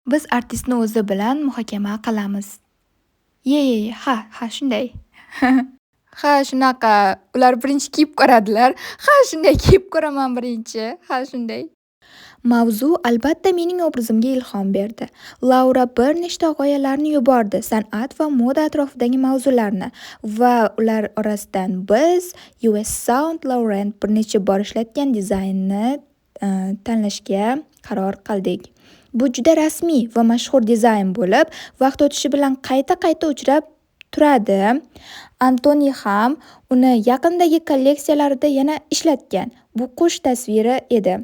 Biz artistni o'zi bilan muhokama qilamiz. Ha, shunday. Ha, shunaqa. Ular birinchi kiyib ko'radilar. Ha, shunday kiyib ko'raman birinchi. Ha, shunday. Mavzu albatta mening obrazimga ilhom berdi. Laura bir nechta g'oyalarni yubordi, san'at va moda atrofidagi mavzularni va ular orasidan biz US Saint Laurent bir necha bor ishlatgan dizaynni tanlashga qaror qildik. Bu juda rasmiy va mashhur dizayn bo'lib, vaqt o'tishi bilan qayta-qayta uchrab turadi. Antoni ham uni yaqindagi kolleksiyalarida yana ishlatgan. Bu qush tasviri edi.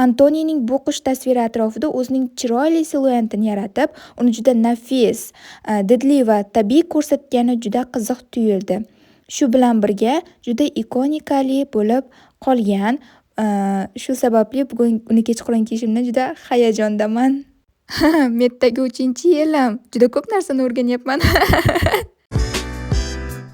Antonining bu qush tasviri atrofida o'zining chiroyli siluetini yaratib, uni juda nafis, didli va tabiiy ko'rsatgani juda qiziq tuyuldi. Shu bilan birga juda ikonikali bo'lib qolgan. Shu sababli bugun uni kechqurun kiyishimdan juda hayajondaman. Metdagi 3-yilim. Juda ko'p narsani o'rganyapman.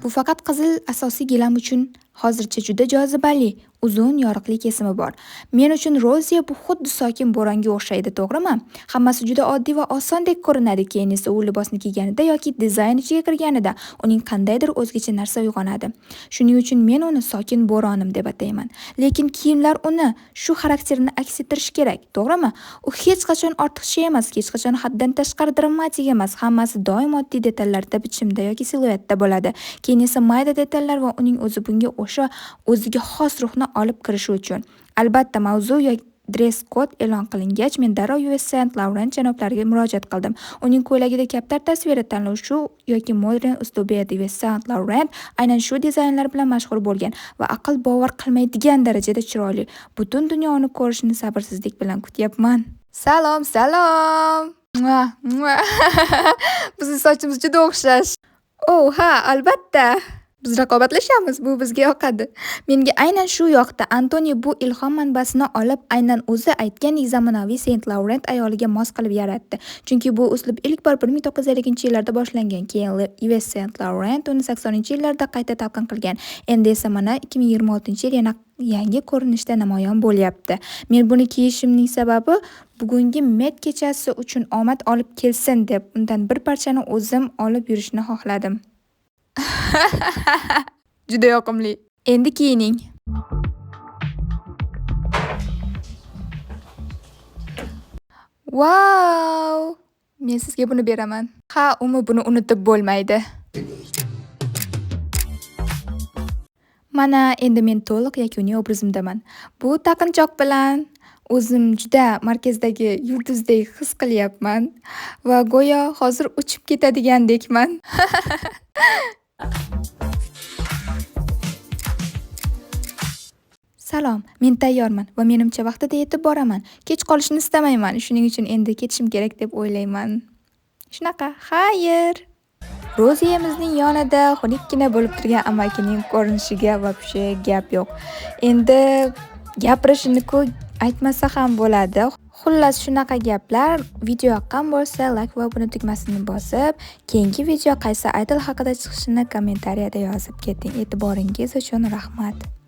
Bu faqat qizil asosiy gilam uchun hozircha juda jozibali, uzun, yoriqli kesimi bor. Men uchun Roziya bu xuddi sokin bo'ronga o'xshaydi, to'g'rimi? Hammasi juda oddiy va osondek ko'rinadi, keyin esa u libosni kiyganida yoki dizayn ichiga kirganida uning qandaydir o'zgacha narsa uyg'onadi. Shuning uchun men uni sokin bo'ronim deb atayman. Lekin kiyimlar uni shu xarakterini aks ettirishi kerak, to'g'rimi? U hech qachon ortiqcha emas, hech qachon haddan tashqari dramatik emas. Hammasi doim oddiy detallarda, bichimda yoki siluetda bo'ladi. Keyin esa mayda detallar va uning o'zi bunga o'sha o'ziga xos ruhni olib kirishi uchun. Albatta, mavzu yoki dress kod e'lon qilingach, men darrov US Saint Laurent janoblariga murojaat qildim. Uning ko'ylagida kaptar tasviri tanlovi shu yoki modern uslubi edi. US Saint Laurent aynan shu dizaynlar bilan mashhur bo'lgan va aql bovar qilmaydigan darajada chiroyli. Butun dunyoni ko'rishni sabrsizlik bilan kutyapman. Salom. Bizning sochimiz juda o'xshash. Ha, albatta. Biz raqobatlashamiz, bu bizga yoqadi. Menga aynan shu yoqdi. Antoni bu ilhom manbasini olib, aynan o'zi aytgandek zamonaviy Saint Laurent ayoliga mos qilib yaratdi. Chunki bu uslub ilk bor 1950-yillarda boshlangan. Keyin US Saint Laurent uni 80-yillarda qayta talqin qilgan. Endi esa mana 2026-yil yana yangi ko'rinishda namoyon bo'lyapti. Men buni kiyishimning sababi bugungi Met kechasi uchun omad olib kelsin deb undan bir parchani o'zim olib yurishni xohladim. Juda yoqimli. Endi kiyining. Wow! Men sizga buni beraman. Ha, buni unutib bo'lmaydi. Mana endi men to'liq yakuniy obrazimdaman. Bu taqinchoq bilan o'zim juda markazdagi yulduzdek his qilyapman va go'yo hozir uchib ketadigandekman. Salom, men tayyorman va menimcha vaqtida yetib boraman. Kech qolishni istamayman. Shuning uchun endi ketishim kerak deb o'ylayman. Shunaqa, xayr. Roziyamizning yonida xunukgina bo'lib turgan amakining ko'rinishiga vobshe gap yo'q. Endi gapirishini-ku aytmasa ham bo'ladi. Xullas shunaqa gaplar. Video yoqqan bo'lsa, like va obuna tugmasini bosib, keyingi video qaysi idol haqida chiqishini kommentariyada yozib keting. E'tiboringiz uchun rahmat.